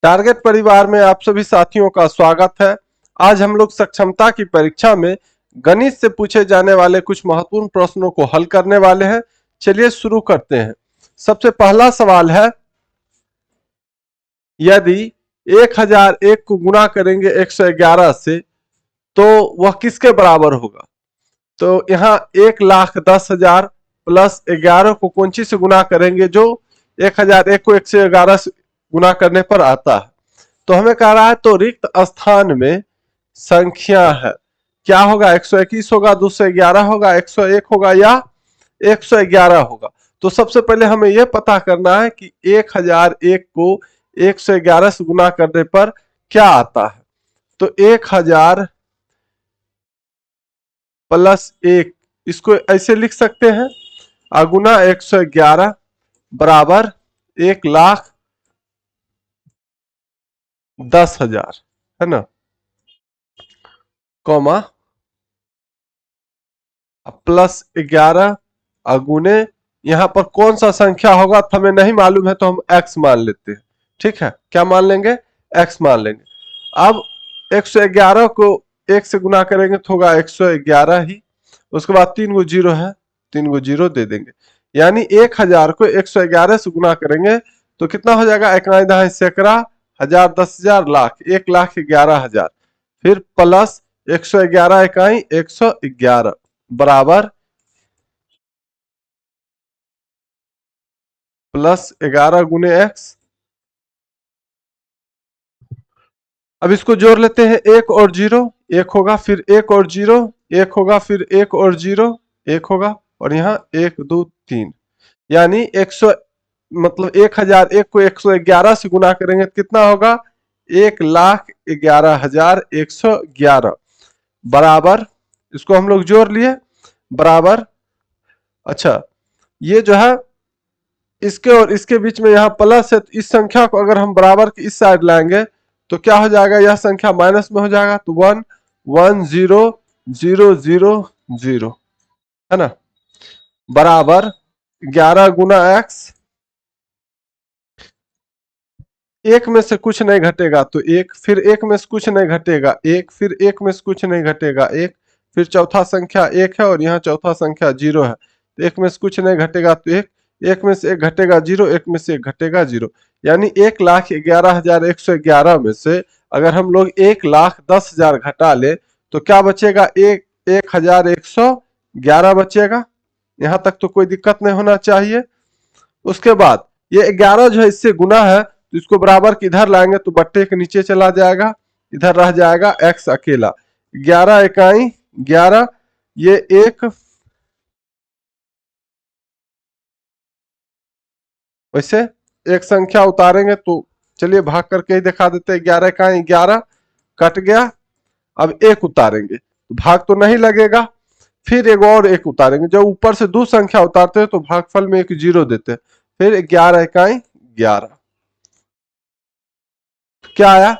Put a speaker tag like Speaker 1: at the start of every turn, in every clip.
Speaker 1: Target परिवार में आप सभी साथियों का स्वागत है। आज हम लोग सक्षमता की परीक्षा में गणित से पूछे जाने वाले कुछ महत्वपूर्ण प्रश्नों को हल करने वाले हैं। चलिए शुरू करते हैं। सबसे पहला सवाल है, यदि 1001 को गुणा करेंगे 111 से तो वह किसके बराबर होगा? तो यहाँ 1,10,000 प्लस 11 को कौन सी से गुणा करेंगे जो 1001 को 111 से गुना करने पर आता है। तो हमें कह रहा है तो रिक्त स्थान में संख्या है, क्या होगा? 121 होगा, 211 होगा, 101 होगा या 111 होगा। तो सबसे पहले हमें यह पता करना है कि 1001 को 111 से गुना करने पर क्या आता है। तो 1000 प्लस 1 इसको ऐसे लिख सकते हैं, अगुना 111 बराबर 1,10,000 है ना, कॉमा प्लस 11 अगुने यहां पर कौन सा संख्या होगा तो हमें नहीं मालूम है, तो हम x मान लेते हैं। ठीक है, क्या मान लेंगे? x मान लेंगे। अब 111 को 1 से गुना करेंगे तो होगा 111 ही, उसके बाद 3 गो जीरो है, 3 गो जीरो दे देंगे, यानी 1000 को 111 से गुना करेंगे तो कितना हो जाएगा? इकाई दहाई सैकड़ा, हजार, 10,000, लाख, 1,11,000, फिर प्लस 111 इकाई 111 बराबर प्लस 11 गुने x। अब इसको जोड़ लेते हैं, 1 और 0, 1 होगा, फिर 1 और 0, 1 होगा, फिर 1 और 0, 1 होगा, और यहाँ 1 2 3, यानी 100 मतलब 1001 को 111 से गुना करेंगे तो कितना होगा? 1,11,111 बराबर, इसको हम लोग जोड़ लिए, बराबर, अच्छा ये जो है इसके और इसके बीच में यहाँ प्लस है, तो इस संख्या को अगर हम बराबर की इस साइड लाएंगे तो क्या हो जाएगा? यह संख्या माइनस में हो जाएगा, तो 1 1 0 0 0 0 है ना, बराबर 11 गुना x, एक में से कुछ नहीं घटेगा तो एक, फिर एक में से कुछ नहीं घटेगा एक, फिर एक में से कुछ नहीं घटेगा एक, फिर चौथा संख्या एक है और यहाँ चौथा संख्या 0 है, तो एक में से कुछ नहीं घटेगा तो एक, एक में से एक घटेगा 0, एक में से एक घटेगा 0, यानी 1,11,111 में से अगर हम लोग 1,10,000 घटा ले तो क्या बचेगा? 1,111 बचेगा। यहाँ तक तो कोई दिक्कत नहीं होना चाहिए। उसके बाद ये 11 जो है इससे गुना है, तो इसको बराबर के इधर लाएंगे तो बट्टे के नीचे चला जाएगा, इधर रह जाएगा x अकेला, 11 इकाई 11, ये एक, वैसे एक संख्या उतारेंगे तो चलिए भाग करके ही दिखा देते हैं, 11 इकाई 11 कट गया, अब एक उतारेंगे तो भाग तो नहीं लगेगा, फिर एक और एक उतारेंगे, जब ऊपर से दो संख्या उतारते हैं तो भागफल में एक जीरो देते हैं, फिर 11 इकाई 11, क्या आया?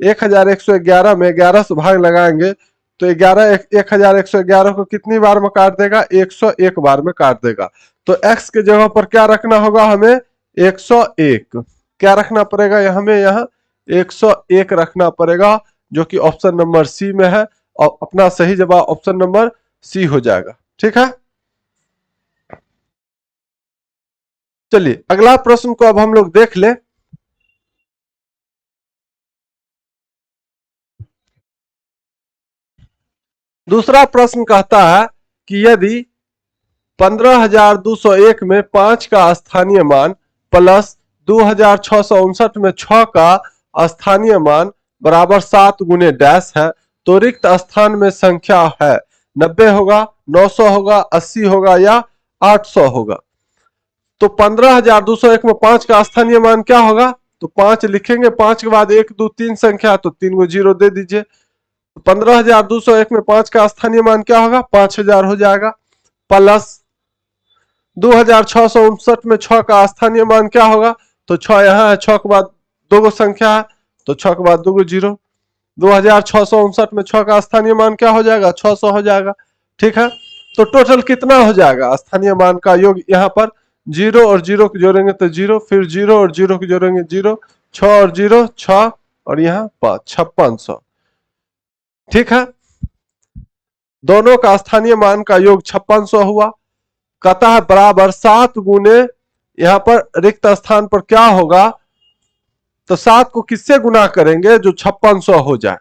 Speaker 1: 1,111 में 11 से भाग लगाएंगे तो 1,111 को कितनी बार में काट देगा? 101 बार में काट देगा। तो x के जगह पर क्या रखना होगा? हमें 101, क्या रखना पड़ेगा? हमें यहाँ 101 रखना पड़ेगा, जो कि ऑप्शन नंबर सी में है, और अपना सही जवाब ऑप्शन नंबर सी हो जाएगा। ठीक है, चलिए अगला प्रश्न को अब हम लोग देख ले। दूसरा प्रश्न कहता है कि यदि 15,201 में 5 का स्थानीय मान प्लस 2,659 में 6 का स्थानीय मान बराबर 7 गुने डैश है, तो रिक्त स्थान में संख्या है 90 होगा, 900 होगा, 80 होगा या 800 होगा। तो 15,201 में 5 का स्थानीय मान क्या होगा? तो 5 लिखेंगे, 5 के बाद 1 2 3 संख्या, तो 3 को जीरो दे दीजिए। 15,201 में 5 का स्थानीय मान क्या होगा? 5,000 हो जाएगा, प्लस 2,659 में 6 का स्थानीय मान क्या होगा? तो 6 यहाँ है, 6 के बाद 2 गो संख्या है, तो 6 के बाद 2 गो जीरो, 2,659 में 6 का स्थानीय मान क्या हो जाएगा? 600 हो जाएगा। ठीक है, तो टोटल कितना हो जाएगा स्थानीय मान का योग? यहाँ पर जीरो और जीरो को जोड़ेंगे तो जीरो, फिर जीरो और जीरो को जोड़ेंगे जीरो, 6 और 0 6 और यहाँ 5 5600। ठीक है, दोनों का स्थानीय मान का योग 5600 हुआ। कतः बराबर 7 गुने यहां पर रिक्त स्थान पर क्या होगा, तो 7 को किससे गुना करेंगे जो 5600 हो जाए।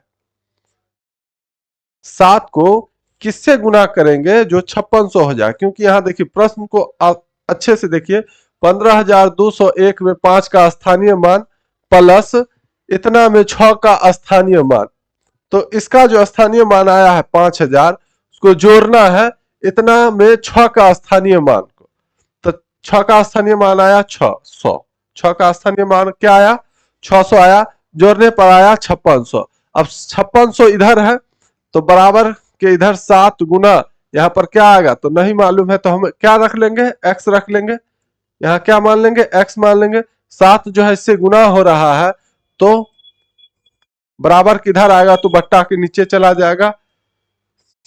Speaker 1: 7 को किससे गुना करेंगे जो 5600 हो जाए, क्योंकि यहां देखिए प्रश्न को अच्छे से देखिए, 15201 में 5 का स्थानीय मान प्लस इतना में 6 का स्थानीय मान, तो इसका जो स्थानीय मान आया है 5000, उसको जोड़ना है इतना में 6 का स्थानीय मान को, तो 6 का स्थानीय मान आया 600, 6 का स्थानीय मान क्या आया 600 आया, जोड़ने पर आया 5600। अब 5600 इधर है तो बराबर के इधर 7 गुना यहां पर क्या आएगा तो नहीं मालूम है, तो हम क्या रख लेंगे x रख लेंगे, यहां क्या मान लेंगे x मान लेंगे। 7 जो है इससे गुना हो रहा है तो बराबर किधर आएगा तो बट्टा के नीचे चला जाएगा,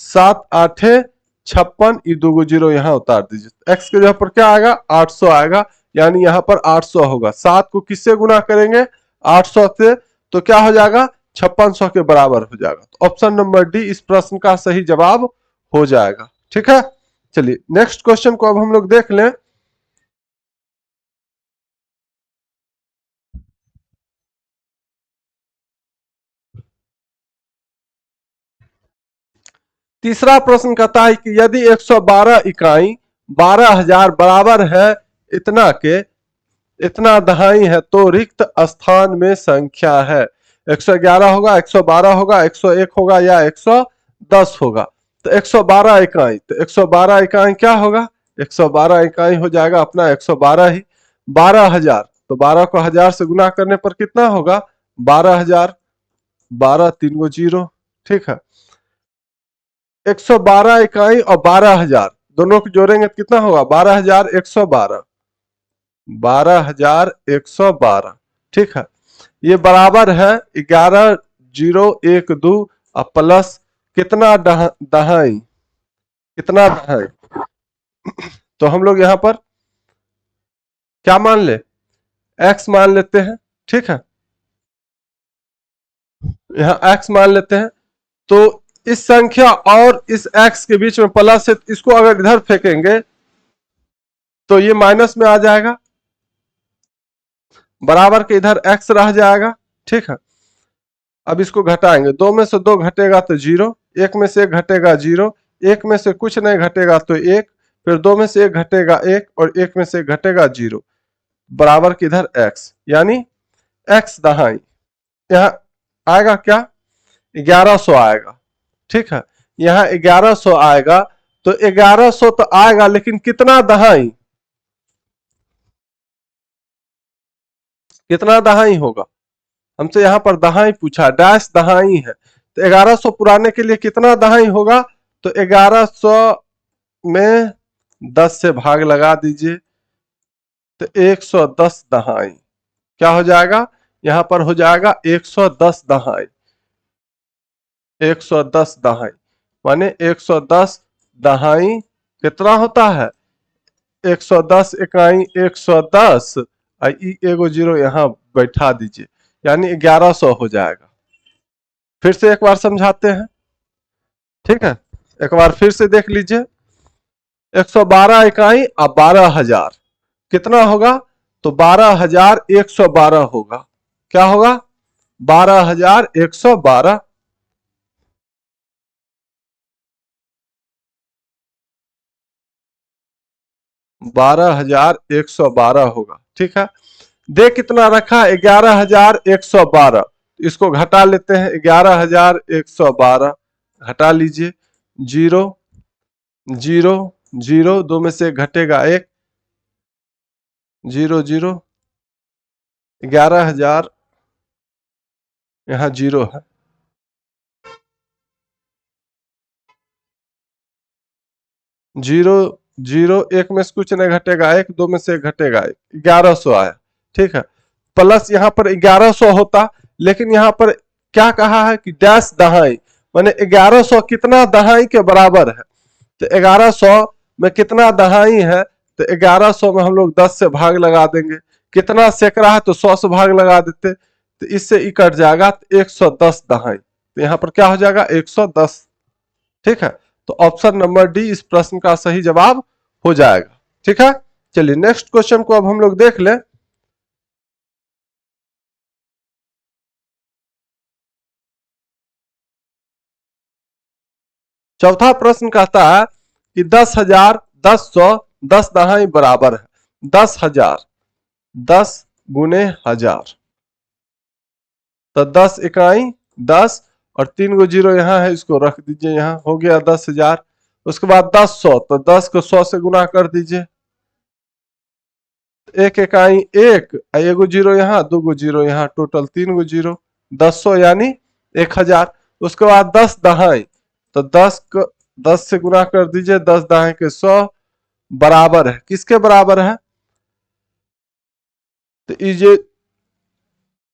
Speaker 1: 7 8 56, ये 2 0 यहां उतार दीजिए, x के जगह पर क्या आएगा 800 आएगा, यानी यहां पर 800 होगा। 7 को किससे गुना करेंगे 800 से, तो क्या हो जाएगा 5600 के बराबर हो जाएगा। तो ऑप्शन नंबर डी इस प्रश्न का सही जवाब हो जाएगा। ठीक है, चलिए नेक्स्ट क्वेश्चन को अब हम लोग देख लें। तीसरा प्रश्न कहता है कि यदि 112 इकाई 12000 बराबर है इतना के इतना दहाई है तो रिक्त स्थान में संख्या है, 111 होगा 112 होगा 101 होगा या 110 होगा। तो 112 इकाई, तो 112 इकाई क्या होगा 112 इकाई हो जाएगा अपना 112 ही। 12000 तो 12 को 1000 से गुना करने पर कितना होगा 12000, 12 3 गो 0। ठीक है, 112 इकाई और 12000 दोनों को जोड़ेंगे तो कितना होगा 12112, 12112। ठीक है, ये बराबर है 11012 और प्लस कितना दहाई, कितना दहाई, तो हम लोग यहां पर क्या मान ले x मान लेते हैं। ठीक है, यहां x मान लेते हैं, तो इस संख्या और इस x के बीच में प्लस है, इसको अगर इधर फेंकेंगे तो ये माइनस में आ जाएगा, बराबर के इधर x रह जाएगा। ठीक है, अब इसको घटाएंगे, 2 में से 2 घटेगा तो 0, 1 में से 1 घटेगा 0, 1 में से कुछ नहीं घटेगा तो 1, फिर 2 में से 1 घटेगा 1 और 1 में से 1 घटेगा 0, बराबर के इधर x, यानी x दहाई यहाँ आएगा क्या 1100 आएगा। ठीक है, यहाँ 1100 आएगा, तो 1100 तो आएगा लेकिन कितना दहाई, कितना दहाई होगा, हमसे यहाँ पर दहाई पूछा, डैश दहाई है, तो 1100 पुराने के लिए कितना दहाई होगा, तो 1100 में 10 से भाग लगा दीजिए, तो 110 दहाई क्या हो जाएगा, यहां पर हो जाएगा 110 दहाई, 110 दहाई माने 110 दहाई कितना होता है 110 इकाई 110, एगो 0 यहां बैठा दीजिए, यानी 1100 हो जाएगा। फिर से एक बार समझाते हैं। ठीक है, एक बार फिर से देख लीजिए, 112 इकाई और 12000 कितना होगा, तो 12112 होगा, क्या होगा 12112, 12112 होगा। ठीक है, दे कितना रखा 11112, इसको घटा लेते हैं, 11112 घटा लीजिए, 0 0 0, 2 में से घटेगा 1, 0 0, 11000 यहाँ 0 है, 0 0, 1 में से कुछ नहीं घटेगा 1, 2 में से घटेगा 1, 1100 आया। ठीक है, प्लस यहाँ पर 1100 होता, लेकिन यहाँ पर क्या कहा है कि डैश दहाई, माने 1100 कितना दहाई के बराबर है, तो 1100 में कितना दहाई है, तो 1100 में हम लोग 10 से भाग लगा देंगे, कितना सैकड़ा है तो 100 से भाग लगा देते, तो इससे ई कट जाएगा, तो 110 दहाई, तो यहाँ पर क्या हो जाएगा 110। ठीक है, तो ऑप्शन नंबर डी इस प्रश्न का सही जवाब हो जाएगा। ठीक है, चलिए नेक्स्ट क्वेश्चन को अब हम लोग देख लें। चौथा प्रश्न कहता है कि 10,000, 10,100, 10 दहाई बराबर है 10,000, 10 गुने हजार, तो 10 इकाई 10 और 3 गो जीरो यहाँ है, इसको रख दीजिए, यहाँ हो गया 10,000। उसके बाद 10,100, तो 10 को 100 से गुना कर दीजिए, एक इकाई एक, एगो जीरो यहाँ, दो गो जीरो यहाँ, टोटल 3 गो जीरो, 10,100 यानी 1,000। उसके बाद 10 दहाई, तो 10 को 10 से गुना कर दीजिए, 10 दहाई के 100 बराबर है, किसके बराबर है, तो ये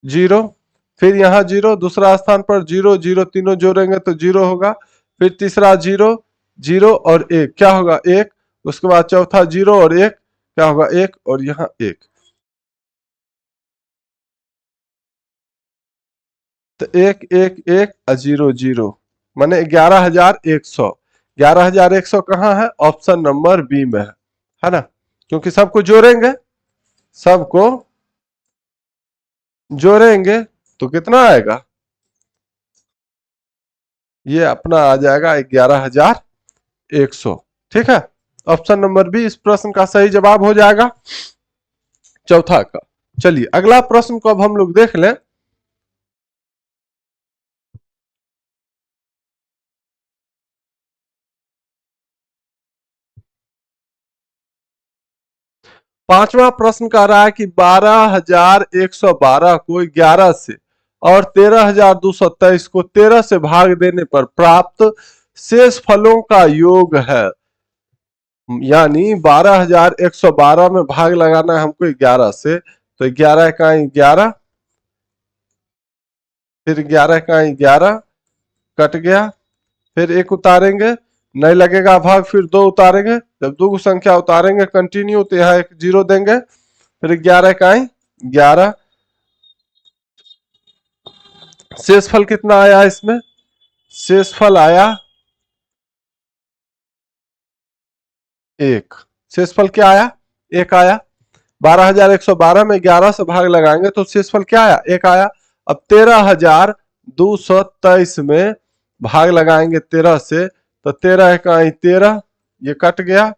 Speaker 1: जीरो, फिर यहाँ जीरो, दूसरा स्थान पर जीरो जीरो, तीनों जोड़ेंगे तो जीरो होगा, फिर तीसरा जीरो, जीरो और एक क्या होगा एक, उसके बाद चौथा जीरो और एक क्या होगा एक, और यहाँ एक, तो एक एक एक जीरो जीरो, माने 11,100। 11,100 कहाँ है, ऑप्शन नंबर बी में है ना, क्योंकि सबको जोड़ेंगे, सबको जोड़ेंगे तो कितना आएगा, ये अपना आ जाएगा 11,100। ठीक है, ऑप्शन नंबर बी इस प्रश्न का सही जवाब हो जाएगा, चौथा का। चलिए अगला प्रश्न को अब हम लोग देख लें। पांचवा प्रश्न कह रहा है कि 12,112 को 11 से और 13,223 को 13 से भाग देने पर प्राप्त शेष फलों का योग है, यानी 12,112 में भाग लगाना है हमको 11 से, तो 11 का 11, फिर 11 का 11 कट गया, फिर एक उतारेंगे, नहीं लगेगा भाग, फिर दो उतारेंगे, जब दो संख्या उतारेंगे कंटिन्यू तो यहाँ एक जीरो देंगे, फिर 11 का 11, शेष फल कितना आया इसमें, शेष फल आया एक, शेष फल क्या आया एक आया, 12,112 में 11 से भाग लगाएंगे तो शेष फल क्या आया एक आया। अब 13,223 में भाग लगाएंगे 13 से, तो 13 इकाई 13, ये कट गया,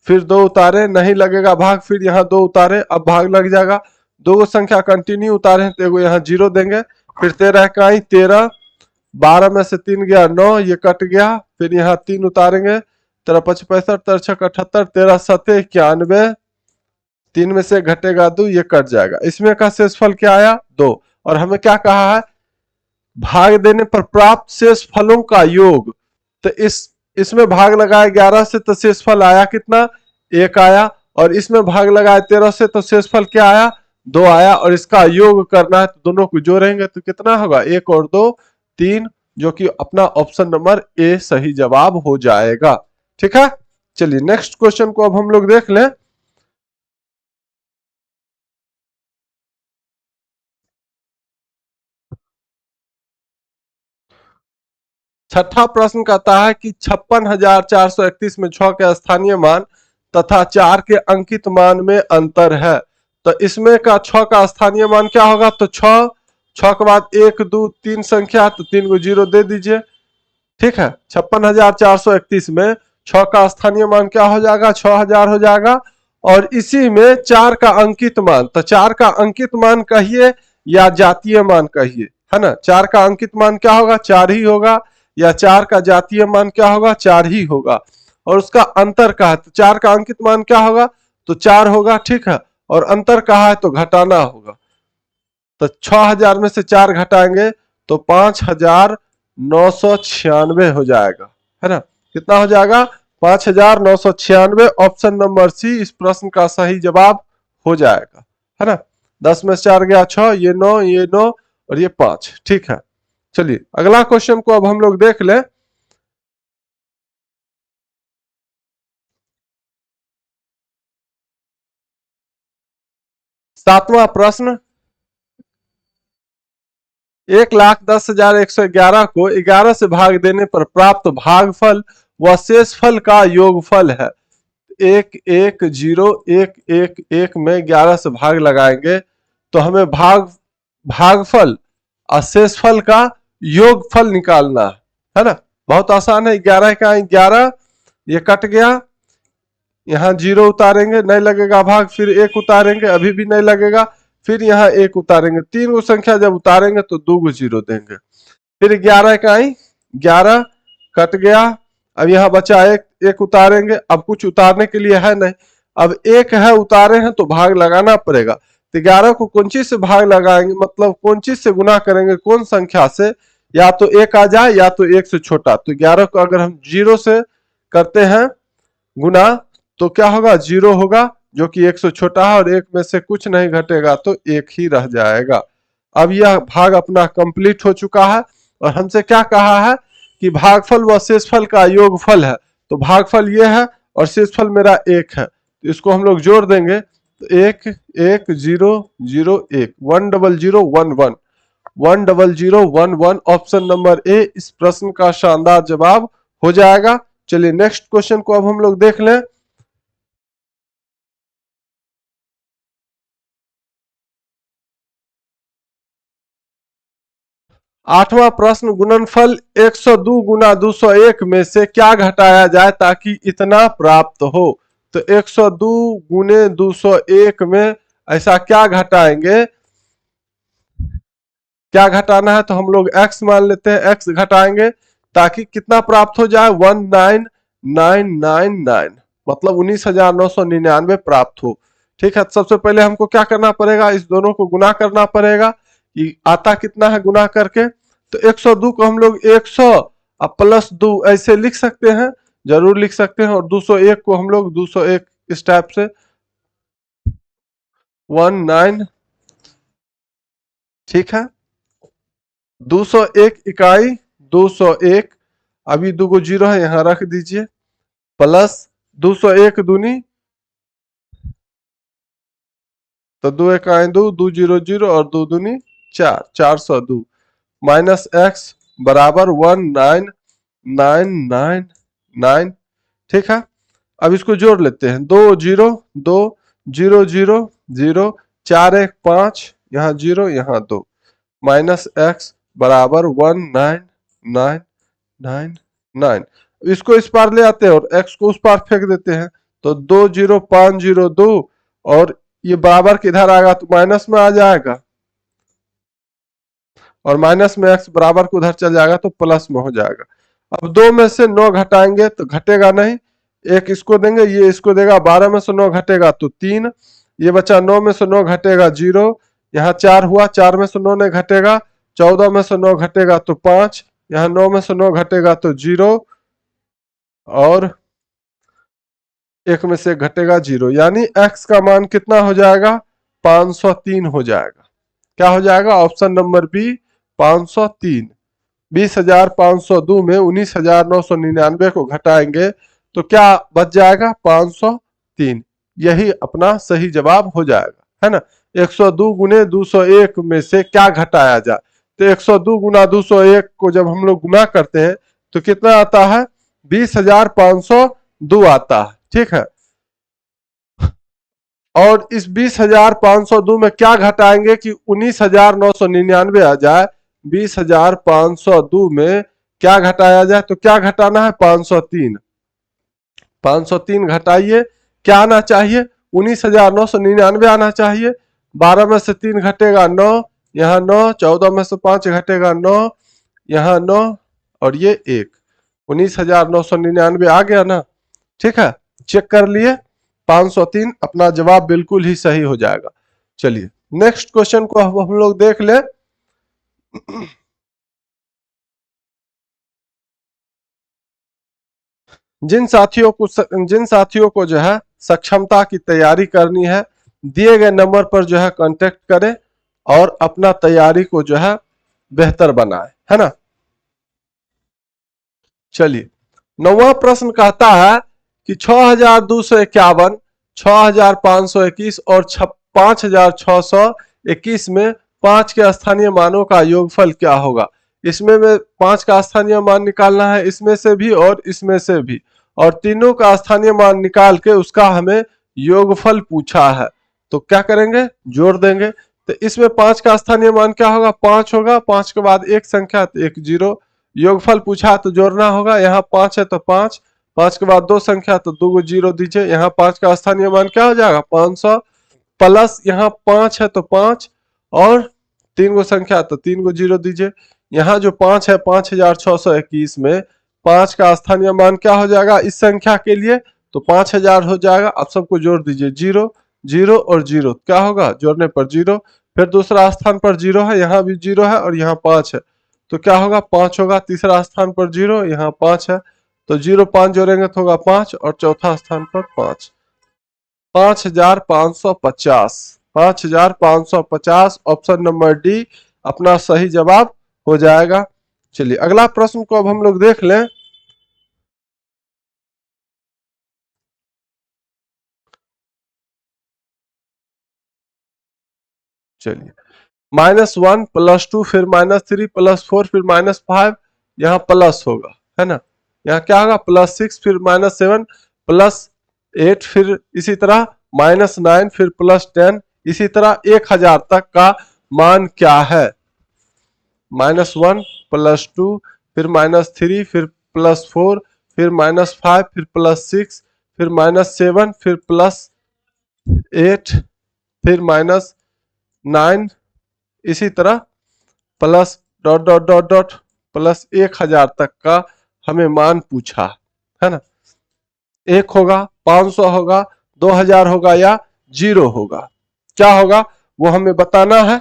Speaker 1: फिर दो उतारे, नहीं लगेगा भाग, फिर यहाँ दो उतारे, अब भाग लग जाएगा, दो संख्या कंटिन्यू उतारे तो एगो यहाँ जीरो देंगे, फिर 13 इकाई 13, 12 में से 3 गया 9, ये कट गया, फिर यहाँ 3 उतारेंगे, 13 5 65, 13 6 78, 13 7 91, 3 में से घटेगा 2, ये कट जाएगा, इसमें का शेषफल क्या आया 2, और हमें क्या कहा है भाग देने पर प्राप्त शेष फलों का योग, तो इसमें भाग लगाया 11 से तो शेषफल आया कितना एक आया, और इसमें भाग लगाया 13 से तो शेषफल क्या आया 2 आया, और इसका योग करना है तो दोनों को जोड़ेंगे तो कितना होगा 1 और 2 3, जो कि अपना ऑप्शन नंबर ए सही जवाब हो जाएगा। ठीक है, चलिए नेक्स्ट क्वेश्चन को अब हम लोग देख लें। छठा प्रश्न कहता है कि 56,431 में 6 के स्थानीय मान तथा 4 के अंकित मान में अंतर है, तो इसमें का 6 का स्थानीय मान क्या होगा, तो 6, 6 के बाद 1 2 3 संख्या, तो 3 को जीरो दे दीजिए। ठीक है, 56,431 में 6 का स्थानीय मान क्या हो जाएगा 6,000 हो जाएगा, और इसी में 4 का अंकित मान, तो 4 का अंकित मान कहिए या जातीय मान कहिए, है ना, 4 का अंकित मान क्या होगा 4 ही होगा, या 4 का जातीय मान क्या होगा 4 ही होगा, और उसका अंतर कहा है तो 4 का अंकित मान क्या होगा तो 4 होगा। ठीक है, और अंतर कहा है तो घटाना होगा, तो 6,000 में से 4 घटाएंगे तो 5,996 हो जाएगा, है ना, कितना हो जाएगा 5,996, ऑप्शन नंबर सी इस प्रश्न का सही जवाब हो जाएगा, है ना, 10 में से 4 गया 6, ये 9, ये 9 और ये 5। ठीक है, चलिए अगला क्वेश्चन को अब हम लोग देख लें। सातवां प्रश्न, 1,10,111 को 11 से भाग देने पर प्राप्त भागफल व शेषफल का योगफल है। एक एक जीरो एक एक एक में 11 से भाग लगाएंगे तो हमें भागफल और शेषफल का योगफल निकालना है ना। बहुत आसान है। 11 का 11, ये कट गया, यहाँ जीरो उतारेंगे नहीं लगेगा भाग, फिर एक उतारेंगे अभी भी नहीं लगेगा, फिर यहाँ एक उतारेंगे। तीन गो संख्या जब उतारेंगे तो 2 गो जीरो देंगे। फिर 11 का 11 कट गया, अब यहाँ बचा एक, एक उतारेंगे। अब कुछ उतारने के लिए है नहीं, अब एक है उतारे हैं तो भाग लगाना पड़ेगा। तो 11 को कौन चीज से भाग लगाएंगे, मतलब कौन चीज से गुना करेंगे, कौन संख्या से, या तो एक आ जाए या तो एक से छोटा। तो 11 को अगर हम जीरो से करते हैं गुना तो क्या होगा, जीरो होगा, जो कि एक से छोटा है, और एक में से कुछ नहीं घटेगा तो एक ही रह जाएगा। अब यह भाग अपना कंप्लीट हो चुका है और हमसे क्या कहा है कि भागफल व शेषफल का योगफल है। तो भागफल ये है और शेषफल मेरा एक है, तो इसको हम लोग जोड़ देंगे तो एक एक जीरो जीरो एक, 10011 10011 ऑप्शन नंबर ए इस प्रश्न का शानदार जवाब हो जाएगा। चलिए नेक्स्ट क्वेश्चन को अब हम लोग देख लें। आठवां प्रश्न, गुणनफल 102 गुना 201 में से क्या घटाया जाए ताकि इतना प्राप्त हो। तो 102 गुने 201 में ऐसा क्या घटाएंगे, क्या घटाना है, तो हम लोग x मान लेते हैं, x घटाएंगे ताकि कितना प्राप्त हो जाए, 19999, मतलब 19,999 प्राप्त हो। ठीक है, सबसे पहले हमको क्या करना पड़ेगा, इस दोनों को गुना करना पड़ेगा। कि आता कितना है गुना करके, तो 102 को हम लोग 100 और प्लस 2 ऐसे लिख सकते हैं, जरूर लिख सकते हैं। और 201 को हम लोग 201 इस टाइप से 19, ठीक है, 201 इकाई 201, अभी दो गो जीरो है यहां रख दीजिए, प्लस 201 दूनी, तो 2 इकाई 2, 2 जीरो जीरो और 2 दूनी 4, 402 माइनस एक्स बराबर 19999। ठीक है, अब इसको जोड़ लेते हैं, 2 जीरो 2 जीरो जीरो जीरो, 4 1 5, यहाँ जीरो यहाँ 2, माइनस एक्स बराबर 19999। इसको इस पार ले आते हैं और एक्स को उस पार फेंक देते हैं, तो 20502 और ये बराबर किधर आएगा, तो माइनस में आ जाएगा, और माइनस में एक्स बराबर को उधर चल जाएगा तो प्लस में हो जाएगा। अब 2 में से 9 घटाएंगे तो घटेगा नहीं, एक इसको देंगे, ये इसको देगा, 12 में से 9 घटेगा तो 3, ये बचा 9 में से 9 घटेगा 0, यहाँ 4 हुआ, 4 में से 9 नहीं घटेगा, 14 में से 9 घटेगा तो 5, यहाँ 9 में से 9 घटेगा तो 0, और 1 में से घटेगा 0, यानी x का मान कितना हो जाएगा, 503 हो जाएगा। क्या हो जाएगा, ऑप्शन नंबर बी 503। 20,502 में 19,999 को घटाएंगे तो क्या बच जाएगा, 503। यही अपना सही जवाब हो जाएगा, है ना। 102 गुने 201 में से क्या घटाया जाए, तो 102 गुना 201 को जब हम लोग गुना करते हैं तो कितना आता है, 20,502 आता है। ठीक है, और इस 20,502 में क्या घटाएंगे कि 19,999 आ जाए। 20,502 में क्या घटाया जाए, तो क्या घटाना है, 503। 503 घटाइए, क्या आना चाहिए, 19,999 आना चाहिए। 12 में से 3 घटेगा 9, यहाँ 9, 14 में से 5 घटेगा 9, यहाँ 9, और ये 1, 19,999 आ गया ना। ठीक है, चेक कर लिए, 503 अपना जवाब बिल्कुल ही सही हो जाएगा। चलिए नेक्स्ट क्वेश्चन को हम लोग देख ले। जिन साथियों को जो है सक्षमता की तैयारी करनी है, दिए गए नंबर पर जो है कांटेक्ट करें और अपना तैयारी को जो है बेहतर बनाए, है ना। चलिए 9वां प्रश्न कहता है कि 6,251, 6,521 और 5621 में 5 के स्थानीय मानों का योगफल क्या होगा। इसमें में 5 का स्थानीय मान निकालना है, इसमें से भी और इसमें से भी, और तीनों का स्थानीय मान निकाल के उसका हमें योगफल पूछा है। तो क्या करेंगे, जोड़ देंगे। तो इसमें 5 का स्थानीय मान क्या होगा, 5 होगा, 5 के बाद एक संख्या तो एक जीरो, योगफल पूछा तो जोड़ना होगा। यहाँ 5 है तो 5, 5 के बाद दो संख्या तो दो जीरो दीजिए। यहाँ 5 का स्थानीय मान क्या हो जाएगा, 500, प्लस यहाँ 5 है तो 5, और 3 गो संख्या तो 3 गो जीरो दीजिए। यहाँ जो 5 है 5621 में 5 का स्थानीय मान क्या हो जाएगा इस संख्या के लिए, तो 5000 हो जाएगा। अब सबको जोड़ दीजिए, जीरो जीरो और जीरो, क्या होगा, जोड़ने पर जीरो। फिर दूसरा स्थान पर जीरो है, यहाँ भी जीरो है और यहाँ 5 है, तो क्या होगा, 5 होगा। तीसरा स्थान पर जीरो, यहाँ 5 है, तो 0 5 जोड़ेंगे तो होगा 5, और चौथा स्थान पर 5। 5550, 5550 ऑप्शन नंबर डी अपना सही जवाब हो जाएगा। चलिए अगला प्रश्न को अब हम लोग देख लें। चलिए -1 +2 फिर -3 +4 फिर -5, यहाँ प्लस होगा, है ना। यहाँ क्या होगा, +6 फिर -7 +8 फिर इसी तरह -9 फिर +10, इसी तरह 1000 तक का मान क्या है। -1 +2 फिर -3 फिर +4 फिर -5 फिर +6 फिर -7 फिर +8 फिर -9, इसी तरह plus dot dot dot dot plus 1000 तक का हमें मान पूछा, है ना। 1 होगा, 500 होगा, 2000 होगा या 0 होगा, क्या होगा वो हमें बताना है।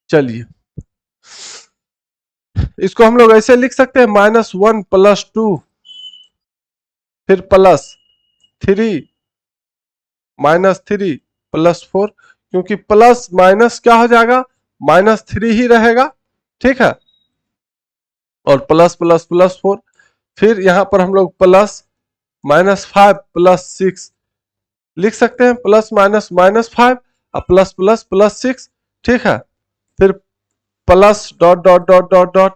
Speaker 1: चलिए इसको हम लोग ऐसे लिख सकते हैं, -1 +2 फिर +3 -3 +4, क्योंकि प्लस माइनस क्या हो जाएगा, -3 ही रहेगा, ठीक है। और प्लस प्लस प्लस 4, फिर यहां पर हम लोग प्लस -5 +6 लिख सकते हैं, प्लस -5 और प्लस प्लस +6, ठीक है। फिर plus dot dot dot dot dot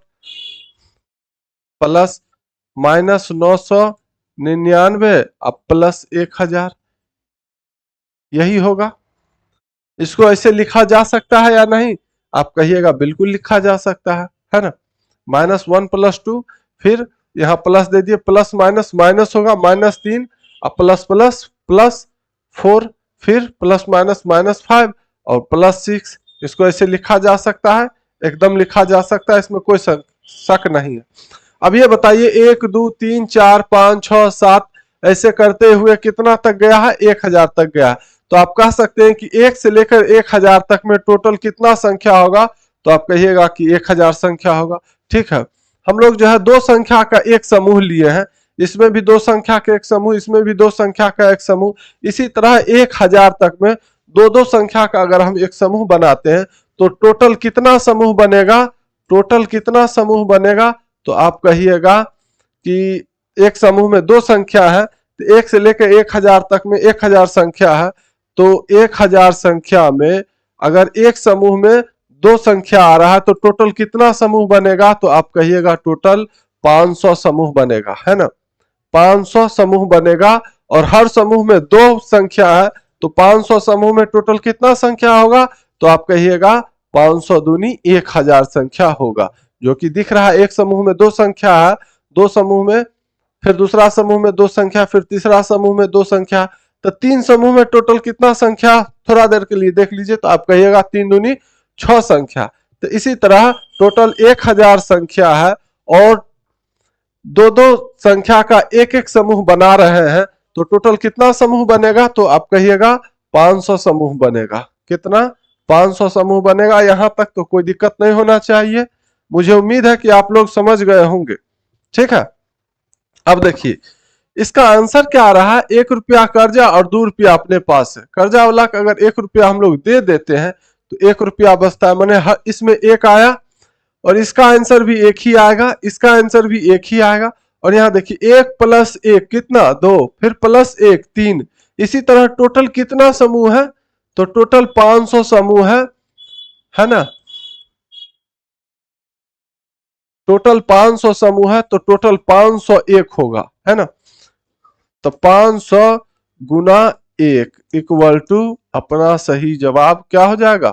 Speaker 1: plus -999 अब प्लस 1000, यही होगा। इसको ऐसे लिखा जा सकता है या नहीं, आप कहिएगा बिल्कुल लिखा जा सकता है ना। -1 +2 फिर यहाँ प्लस दे दिए, प्लस माइनस माइनस होगा -3 और प्लस प्लस +4 फिर प्लस -5 और +6, इसको ऐसे लिखा जा सकता है, एकदम लिखा जा सकता है, इसमें कोई शक नहीं है। अब ये बताइए 1 2 3 4 5 6 7 ऐसे करते हुए कितना तक गया है, 1000 तक गया है। तो आप कह सकते हैं कि 1 से लेकर 1000 तक में टोटल कितना संख्या होगा, तो आप कहिएगा कि 1000 संख्या होगा, ठीक है। हम लोग जो है दो संख्या का एक समूह लिए हैं, इसमें भी दो संख्या का एक समूह, इसमें भी दो संख्या का एक समूह, इसी तरह 1000 तक में दो दो संख्या का अगर हम एक समूह बनाते हैं तो टोटल कितना समूह बनेगा, टोटल कितना समूह बनेगा, तो आप कहिएगा कि एक समूह में दो संख्या है, तो 1 से लेकर 1000 तक में 1000 संख्या है, तो 1000 संख्या में अगर एक समूह में दो संख्या आ रहा है तो टोटल कितना समूह बनेगा, तो आप कहिएगा टोटल 500 समूह बनेगा, है ना। 500 समूह बनेगा, और हर समूह में दो संख्या है, तो 500 समूह में टोटल कितना संख्या होगा, तो आप कहिएगा 500 दूनी 1000 संख्या होगा, जो कि दिख रहा है। एक समूह में दो संख्या है, दो समूह में, फिर दूसरा समूह में दो संख्या, फिर तीसरा समूह में दो संख्या, तो 3 समूह में टोटल कितना संख्या, थोड़ा देर के लिए देख लीजिए, तो आप कहिएगा 3 दूनी 6 संख्या। तो इसी तरह टोटल 1000 संख्या है और दो दो संख्या का एक एक समूह बना रहे हैं, तो टोटल कितना समूह बनेगा, तो आप कहिएगा 500 समूह बनेगा। कितना, 500 समूह बनेगा। यहां तक तो कोई दिक्कत नहीं होना चाहिए, मुझे उम्मीद है कि आप लोग समझ गए होंगे, ठीक है। अब देखिए इसका आंसर क्या आ रहा है, 1 रुपया कर्जा और 2 रुपया अपने पास है। कर्जा वाला का अगर 1 रुपया हम लोग दे देते हैं तो 1 रुपया बचता है, मैंने इसमें 1 आया, और इसका आंसर भी 1 ही आएगा, इसका आंसर भी 1 ही आएगा। और यहाँ देखिए 1 + 1 कितना, 2, फिर +1 3, इसी तरह टोटल कितना समूह है, तो टोटल 500 समूह है ना, टोटल 500 समूह है तो टोटल 501 होगा, है ना। तो 500 गुना 1 इक्वल टू अपना सही जवाब क्या हो जाएगा,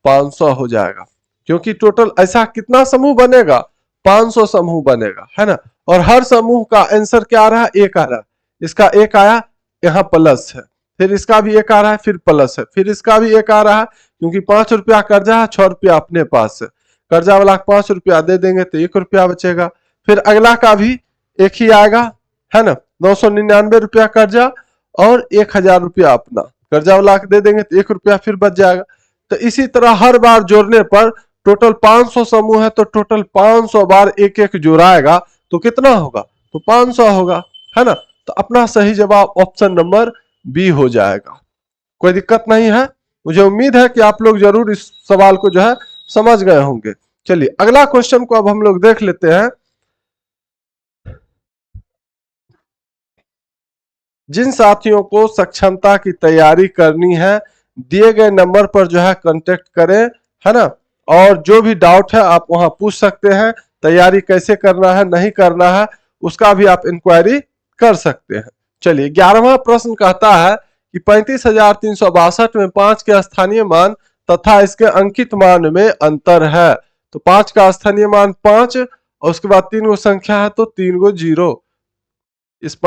Speaker 1: 500 हो जाएगा। क्योंकि टोटल ऐसा कितना समूह बनेगा, 500 समूह बनेगा, है ना। और हर समूह का आंसर क्या आ रहा है, एक आ रहा है। इसका एक आया, यहाँ प्लस है, फिर इसका भी एक आ रहा है, फिर प्लस है, फिर इसका भी एक आ रहा है, क्योंकि 5 रुपया कर्जा है, 6 रुपया अपने पास है। कर्जा वाला 5 रुपया दे देंगे तो 1 रुपया बचेगा। फिर अगला का भी एक ही आएगा, है ना। 999 रुपया कर्जा और 1000 रुपया अपना, कर्जा वाला दे देंगे तो 1 रुपया फिर बच जाएगा। तो इसी तरह हर बार जोड़ने पर टोटल 500 समूह है तो टोटल 500 बार एक एक जोड़ाएगा तो कितना होगा, तो 500 होगा, है ना। तो अपना सही जवाब ऑप्शन नंबर बी हो जाएगा। कोई दिक्कत नहीं है। मुझे उम्मीद है कि आप लोग जरूर इस सवाल को जो है समझ गए होंगे। चलिए अगला क्वेश्चन को अब हम लोग देख लेते हैं। जिन साथियों को सक्षमता की तैयारी करनी है दिए गए नंबर पर जो है कांटेक्ट करें, है ना। और जो भी डाउट है आप वहां पूछ सकते हैं, तैयारी कैसे करना है नहीं करना है उसका भी आप इंक्वायरी कर सकते हैं। चलिए 11वां प्रश्न कहता है कि 35,362 में 5 के स्थानीय मान तथा इसके अंकित मान में अंतर है। तो 5 का स्थानीय मान 5 और उसके बाद 3 गो संख्या है तो 3 गो जीरो। इस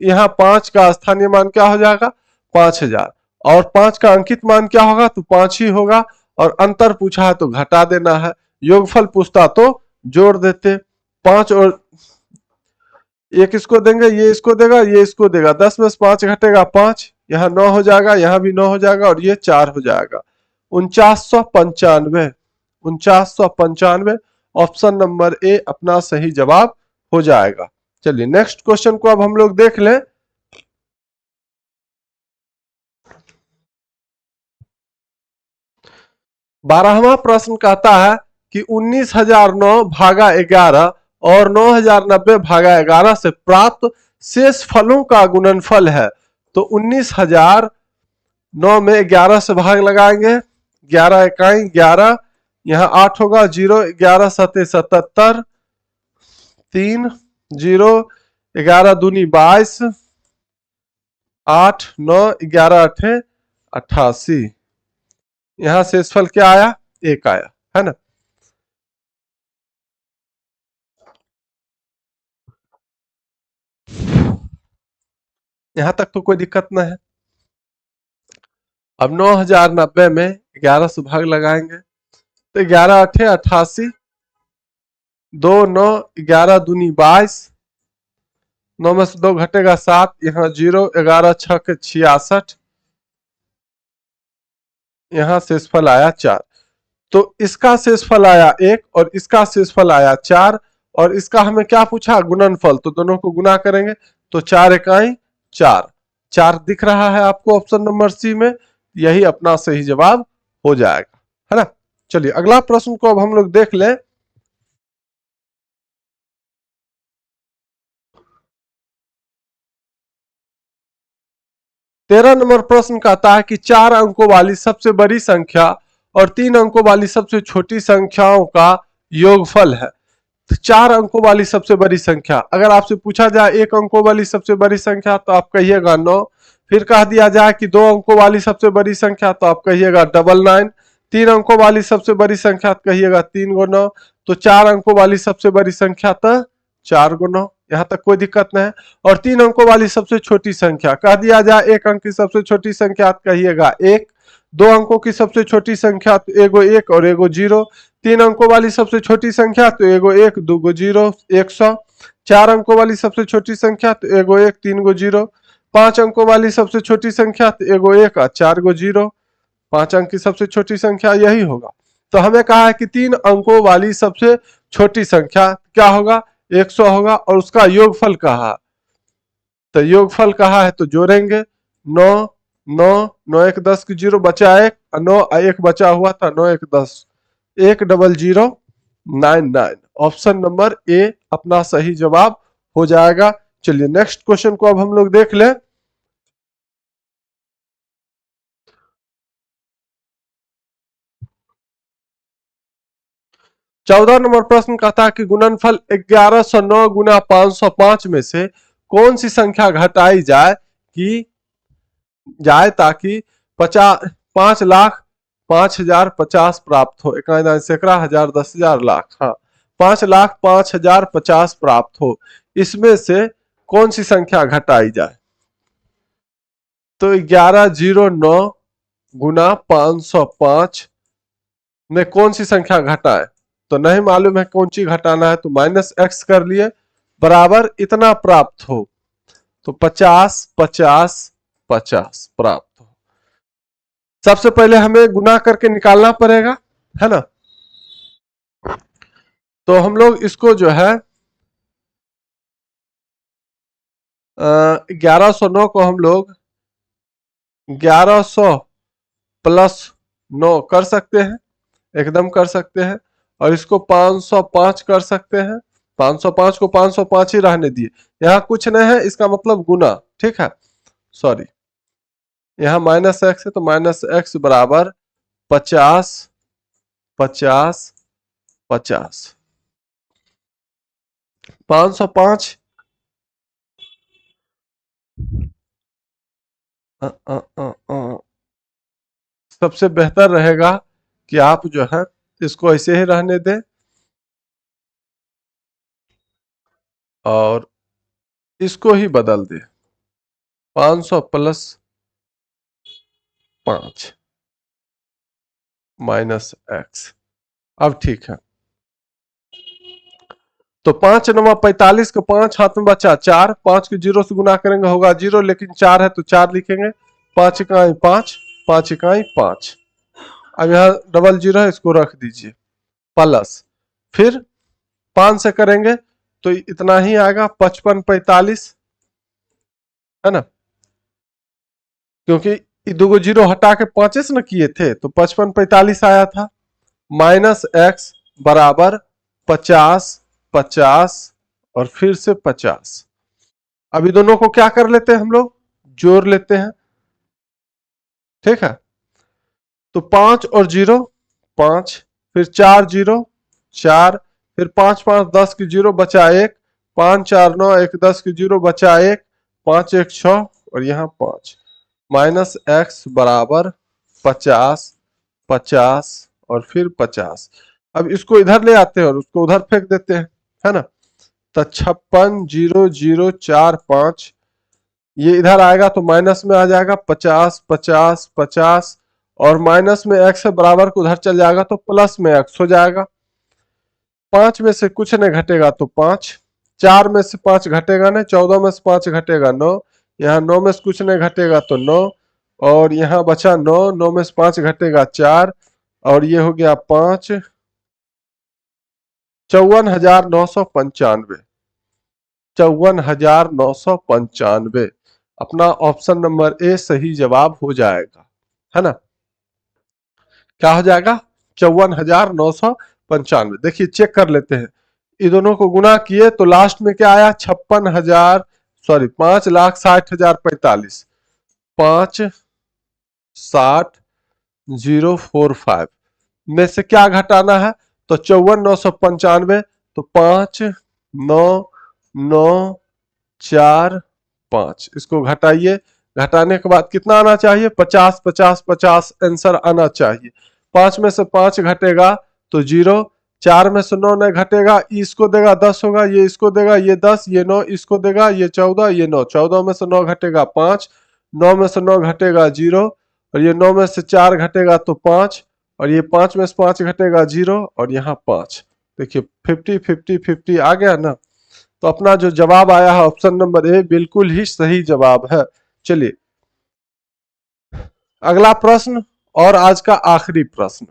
Speaker 1: यहाँ 5 का स्थानीय मान क्या हो जाएगा, 5000, और 5 का अंकित मान क्या होगा, तो 5 ही होगा। और अंतर पूछा है तो घटा देना है, योगफल पूछता तो जोड़ देते। 5 और एक इसको देंगे, ये इसको देगा, ये इसको देगा, 10 में से 5 घटेगा 5, यहाँ 9 हो जाएगा, यहाँ भी 9 हो जाएगा और ये 4 हो जाएगा। 4995, 4995 ऑप्शन नंबर ए अपना सही जवाब हो जाएगा। चलिए नेक्स्ट क्वेश्चन को अब हम लोग देख लें। 12वां प्रश्न कहता है कि 19,009 भागा 11 और 9,090 भागा 11 से प्राप्त शेष फलों का गुणनफल है। तो 19,009 में 11 से भाग लगाएंगे, 11 इकाई 11, यहाँ 8 होगा, 0 11 सते 77, 3 0 11 दूनी 22, 8 9 11 अठे 88। यहां शेषफल क्या आया, एक आया, है ना। यहां तक तो कोई दिक्कत ना है। अब 9,090 में 11 से भाग लगाएंगे तो 11 अठे 88, 2 9 11 दूनी 22, 9 में से 2 घटेगा 7, यहाँ 0 11 6 के 66, यहाँ शेषफल आया 4। तो इसका शेषफल आया 1 और इसका शेषफल आया 4, और इसका हमें क्या पूछा, गुणनफल, तो दोनों को गुना करेंगे तो 4 इकाई 4, 4 दिख रहा है आपको ऑप्शन नंबर सी में, यही अपना सही जवाब हो जाएगा, है ना। चलिए अगला प्रश्न को अब हम लोग देख लें। तेरह नंबर प्रश्न कहता है कि 4 अंकों वाली सबसे बड़ी संख्या और 3 अंकों वाली सबसे छोटी संख्याओं का योगफल है। 4 अंकों वाली सबसे बड़ी संख्या, अगर आपसे पूछा जाए 1 अंकों वाली सबसे बड़ी संख्या तो आप कहिएगा 9, फिर कह दिया जाए कि 2 अंकों वाली सबसे बड़ी संख्या तो आप कहिएगा 99, 3 अंकों वाली सबसे बड़ी संख्या तो कहिएगा 3 गो 9, तो 4 अंकों वाली सबसे बड़ी संख्या तो 4 गो 9, यहाँ तक कोई दिक्कत नहीं है। और 3 अंकों वाली सबसे छोटी संख्या कह दिया जाए 1 अंक की सबसे छोटी संख्या तो कहिएगा 1, 2 अंकों की सबसे छोटी संख्या तो एगो 1 और एगो 0, 3 अंकों वाली सबसे छोटी संख्या तो एगो 1 2 गो 0 100, 4 अंकों वाली सबसे छोटी संख्या तो एगो 1 3 गो 0, 5 अंकों वाली सबसे छोटी संख्या तो एगो 1 और 4 गो 0, 5 अंक की सबसे छोटी संख्या यही होगा। तो हमें कहा है कि 3 अंकों वाली सबसे छोटी संख्या क्या होगा, 100 होगा, और उसका योगफल कहा, तो योगफल कहा है तो जोड़ेंगे 9 9 9 1 10 की 0 बचा 1, 9 1 बचा हुआ था, 9 1 10, 10099 ऑप्शन नंबर ए अपना सही जवाब हो जाएगा। चलिए नेक्स्ट क्वेश्चन को अब हम लोग देख लें। 14 नंबर प्रश्न कहता है कि गुणनफल 1109 गुना 505 में से कौन सी संख्या घटाई जाए ताकि 5,05,50 प्राप्त हो। एक सैकड़ा, हजार, 10,000, लाख। हाँ, 5,05,50 प्राप्त हो। इसमें से कौन सी संख्या घटाई जाए? तो 1109 गुना 505 में कौन सी संख्या घटाए? तो नहीं मालूम है कौन सी घटाना है, तो -x कर लिए, बराबर इतना प्राप्त हो। तो 50, 50, 50 प्राप्त हो। सबसे पहले हमें गुना करके निकालना पड़ेगा, है ना। तो हम लोग इसको जो है 1109 को हम लोग 1100 प्लस 9 कर सकते हैं, एकदम कर सकते हैं। और इसको 505 कर सकते हैं, 505 को 505 ही रहने दिए, यहाँ कुछ नहीं है, इसका मतलब गुना, ठीक है। सॉरी, यहाँ -x है, तो -x बराबर 50, 50, 50। 505 सबसे बेहतर रहेगा कि आप जो है इसको ऐसे ही रहने दें और इसको ही बदल दें, 500 प्लस 5 -x। अब ठीक है, तो 5 9 45 को 5 हाथ में बचा 4, 5 को 0 से गुना करेंगे होगा 0, लेकिन 4 है तो 4 लिखेंगे। 5 इकाई 5, 5 इकाई 5। अब यहाँ डबल 0 है, इसको रख दीजिए, प्लस फिर 5 से करेंगे तो इतना ही आएगा, 55 45, है ना। क्योंकि दो जीरो हटा के 5 से न किए थे, तो 55 45 आया था। -x बराबर 50, 50 और फिर से 50। अभी दोनों को क्या कर लेते हैं हम लोग, जोड़ लेते हैं, ठीक है। तो 5 और 0 5, फिर 4 0 4, फिर 5 5 10 की 0 बचा 1, 5 4 9 1 10 की 0 बचा 1, 5 1 6 और यहाँ 5। -x बराबर 50, 50 और फिर 50। अब इसको इधर ले आते हैं और उसको उधर फेंक देते हैं, है ना। तो 56 0 0 4 5, ये इधर आएगा तो माइनस में आ जाएगा, 50 50 50 और माइनस में x है बराबर को उधर चल जाएगा तो प्लस में x हो जाएगा। 5 में से कुछ नहीं घटेगा तो 5, 4 में से 5 घटेगा नहीं, 14 में से 5 घटेगा 9, यहाँ 9 में से कुछ नहीं घटेगा तो 9, और यहाँ बचा 9, 9 में से 5 घटेगा 4, और ये हो गया 5, 54,995, 54,995। अपना ऑप्शन नंबर ए सही जवाब हो जाएगा, है ना। क्या हो जाएगा, 54,995। देखिए चेक कर लेते हैं, इन दोनों को गुना किए तो लास्ट में क्या आया, 5,60,45, 5,60,045 में से क्या घटाना है, तो 54,995, तो 5,9,9,4,5, इसको घटाइए। घटाने के बाद कितना आना चाहिए, 50 50 50 आंसर आना चाहिए। 5 में से 5 घटेगा तो 0, 4 में से 9 नहीं घटेगा, इसको देगा 10 होगा, ये इसको देगा, ये 10, ये 9 इसको देगा, ये 14, ये 9, 14 में से 9 घटेगा 5, 9 में से 9 घटेगा 0, और ये 9 में से 4 घटेगा तो 5, और ये 5 में से 5 घटेगा 0, और यहाँ 5। देखिए 50 50 50 आ गया ना। तो अपना जो जवाब आया है ऑप्शन नंबर ए बिल्कुल ही सही जवाब है। चलिए अगला प्रश्न और आज का आखिरी प्रश्न।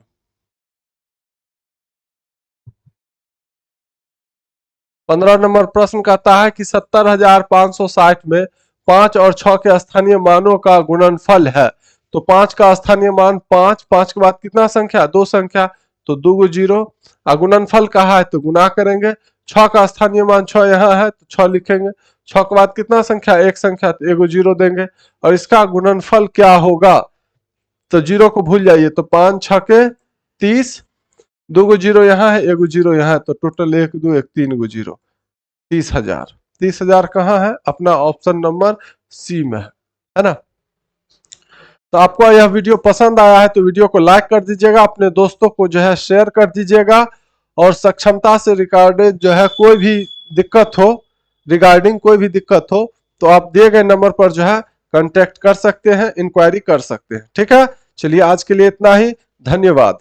Speaker 1: 15 नंबर प्रश्न कहता है कि 70,560 में 5 और 6 के स्थानीय मानों का गुणनफल है। तो 5 का स्थानीय मान 5, 5 के बाद कितना संख्या, 2 संख्या, तो 2 गो 0। गुणनफल कहा है तो गुना करेंगे। 6 का स्थानीय मान 6 यहाँ है तो 6 लिखेंगे। 6 के बाद कितना संख्या, 1 संख्या, तो 1 गो 0 देंगे। और इसका गुणनफल क्या होगा, तो 0 को भूल जाइए, तो 5 6 के 30, 2 गो जीरो यहाँ है, 1 गो जीरो यहाँ है, तो टोटल 1 2 1 3 गो जीरो, 30,000। 30,000 कहाँ है? अपना ऑप्शन नंबर सी में है ना। तो आपको यह वीडियो पसंद आया है तो वीडियो को लाइक कर दीजिएगा, अपने दोस्तों को जो है शेयर कर दीजिएगा। और सक्षमता से रिगार्डेड जो है कोई भी दिक्कत हो, रिगार्डिंग कोई भी दिक्कत हो, तो आप दिए गए नंबर पर जो है कांटेक्ट कर सकते हैं, इंक्वायरी कर सकते हैं। ठीक है, चलिए आज के लिए इतना ही, धन्यवाद।